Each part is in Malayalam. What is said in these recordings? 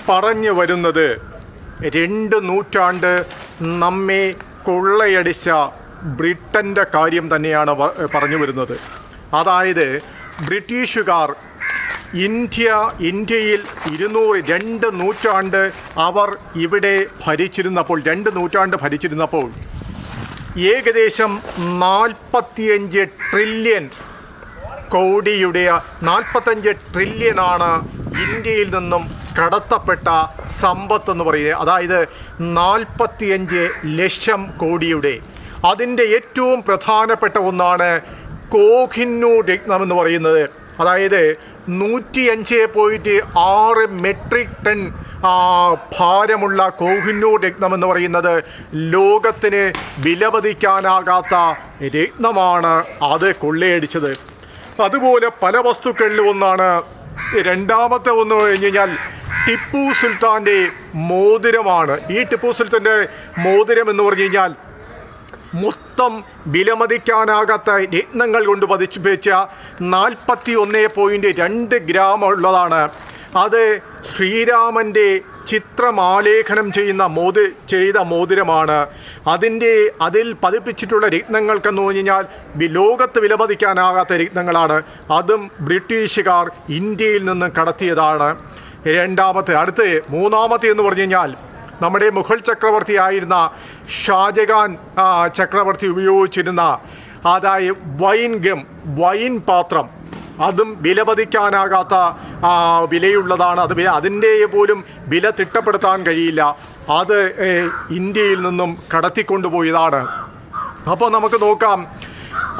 പറഞ്ഞു വരുന്നത് 2 നൂറ്റാണ്ട് നമ്മെ കൊള്ളയടിച്ച ബ്രിട്ടൻ്റെ കാര്യം തന്നെയാണ് പറഞ്ഞു വരുന്നത്. അതായത് ബ്രിട്ടീഷുകാർ ഇന്ത്യയിൽ 2 നൂറ്റാണ്ട് അവർ ഇവിടെ ഭരിച്ചിരുന്നപ്പോൾ 2 നൂറ്റാണ്ട് ഭരിച്ചിരുന്നപ്പോൾ ഏകദേശം 45 ട്രില്യൺ കോടിയുടെ 45 ട്രില്യണാണ് ഇന്ത്യയിൽ നിന്നും കടത്തപ്പെട്ട സമ്പത്തെന്ന് പറയുന്നത്. അതായത് 45 ലക്ഷം കോടിയുടെ. അതിൻ്റെ ഏറ്റവും പ്രധാനപ്പെട്ട ഒന്നാണ് കോഹിനൂർ രത്നം എന്ന് പറയുന്നത്. അതായത് 105.6 മെട്രിക് ടൺ ഭാരമുള്ള കോഹിനൂർ രത്നം എന്ന് പറയുന്നത് ലോകത്തിന് വിലമതിക്കാനാകാത്ത രത്നമാണ് അത് കൊള്ളയടിച്ചത്. അതുപോലെ പല വസ്തുക്കളിലും ഒന്നാണ്. രണ്ടാമത്തെ ഒന്ന് കഴിഞ്ഞ് കഴിഞ്ഞാൽ ടിപ്പു സുൽത്താൻ്റെ മോതിരമാണ്. ഈ ടിപ്പു സുൽത്താൻ്റെ മോതിരം എന്ന് പറഞ്ഞു കഴിഞ്ഞാൽ മൊത്തം വിലമതിക്കാനാകാത്ത രത്നങ്ങൾ കൊണ്ട് പതിപ്പിച്ച 41.2 ഗ്രാം ഉള്ളതാണ്. അത് ശ്രീരാമൻ്റെ ചിത്രമാലേഖനം ചെയ്ത മോതിരമാണ്. അതിൽ പതിപ്പിച്ചിട്ടുള്ള രത്നങ്ങൾക്കെന്ന് പറഞ്ഞു കഴിഞ്ഞാൽ ലോകത്ത് വിലമതിക്കാനാകാത്ത രത്നങ്ങളാണ്. അതും ബ്രിട്ടീഷുകാർ ഇന്ത്യയിൽ നിന്ന് കടത്തിയതാണ്. മൂന്നാമത്തെ എന്ന് പറഞ്ഞു കഴിഞ്ഞാൽ നമ്മുടെ മുഗൾ ചക്രവർത്തിയായിരുന്ന ഷാജഹാൻ ചക്രവർത്തി ഉപയോഗിച്ചിരുന്ന വൈൻ പാത്രം. അതും വിലമതിക്കാനാകാത്ത വിലയുള്ളതാണ്. അതിൻ്റെ പോലും വില തിട്ടപ്പെടുത്താൻ കഴിയില്ല. അത് ഇന്ത്യയിൽ നിന്നും കടത്തിക്കൊണ്ടുപോയതാണ്. അപ്പോൾ നമുക്ക് നോക്കാം.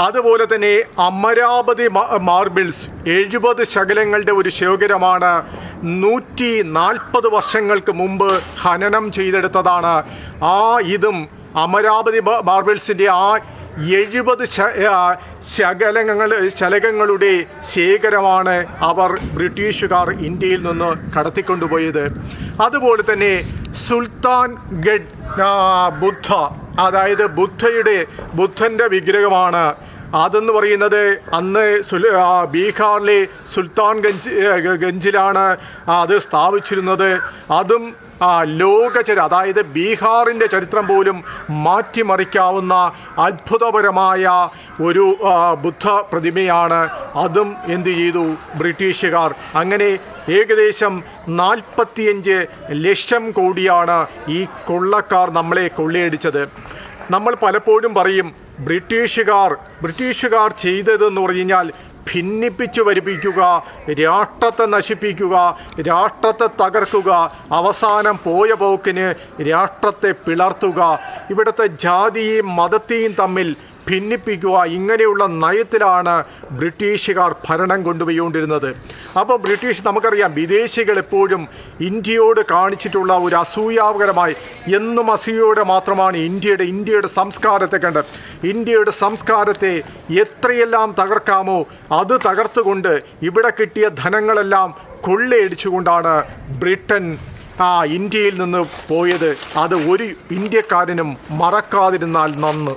അതുപോലെ തന്നെ അമരാവതി മാർബിൾസ് 70 ശകലങ്ങളുടെ ഒരു ശേഖരമാണ്. 140 വർഷങ്ങൾക്ക് മുമ്പ് ഖനനം ചെയ്തെടുത്തതാണ്. ഇതും അമരാവതി മാർബിൾസിൻ്റെ 70 ശകലങ്ങളുടെ ശേഖരമാണ് അവർ ബ്രിട്ടീഷുകാർ ഇന്ത്യയിൽ നിന്ന് കടത്തിക്കൊണ്ടുപോയത്. അതുപോലെ തന്നെ സുൽത്താൻ ഗഡ് ബുദ്ധ, അതായത് ബുദ്ധൻ്റെ വിഗ്രഹമാണ്. അതെന്ന് പറയുന്നത് അന്ന് ബീഹാറിലെ സുൽത്താൻ ഗഞ്ചിലാണ് അത് സ്ഥാപിച്ചിരുന്നത്. അതും അതായത് ബീഹാറിൻ്റെ ചരിത്രം പോലും മാറ്റിമറിക്കാവുന്ന അത്ഭുതപരമായ ഒരു ബുദ്ധ പ്രതിമയാണ്. അതും എന്തു ചെയ്തു ബ്രിട്ടീഷുകാർ. അങ്ങനെ ഏകദേശം 45 ലക്ഷം കോടിയാണ് ഈ കൊള്ളക്കാർ നമ്മളെ കൊള്ളയടിച്ചത്. നമ്മൾ പലപ്പോഴും പറയും ബ്രിട്ടീഷുകാർ ചെയ്തതെന്ന് പറഞ്ഞു കഴിഞ്ഞാൽ ഭിന്നിപ്പിച്ചു വരിപ്പിക്കുക, രാഷ്ട്രത്തെ നശിപ്പിക്കുക, രാഷ്ട്രത്തെ തകർക്കുക, അവസാനം പോയ പോക്കിന് രാഷ്ട്രത്തെ പിളർത്തുക, ഇവിടുത്തെ ജാതിയെയും മതത്തെയും തമ്മിൽ ഭിന്നിപ്പിക്കുക. ഇങ്ങനെയുള്ള നയത്തിലാണ് ബ്രിട്ടീഷുകാർ ഭരണം കൊണ്ടുപോയിക്കൊണ്ടിരുന്നത്. അപ്പോൾ നമുക്കറിയാം, വിദേശികൾ എപ്പോഴും ഇന്ത്യയോട് കാണിച്ചിട്ടുള്ള ഒരു അസൂയാകരമായി എന്നും അസൂയയോടെ മാത്രമാണ് ഇന്ത്യയുടെ സംസ്കാരത്തെ കണ്ട്. ഇന്ത്യയുടെ സംസ്കാരത്തെ എത്രയെല്ലാം തകർക്കാമോ അത് തകർത്തുകൊണ്ട് ഇവിടെ കിട്ടിയ ധനങ്ങളെല്ലാം കൊള്ളയടിച്ചുകൊണ്ടാണ് ബ്രിട്ടൻ ഇന്ത്യയിൽ നിന്ന് പോയത്. അത് ഒരു ഇന്ത്യക്കാരനും മറക്കാതിരുന്നാൽ നന്ന്.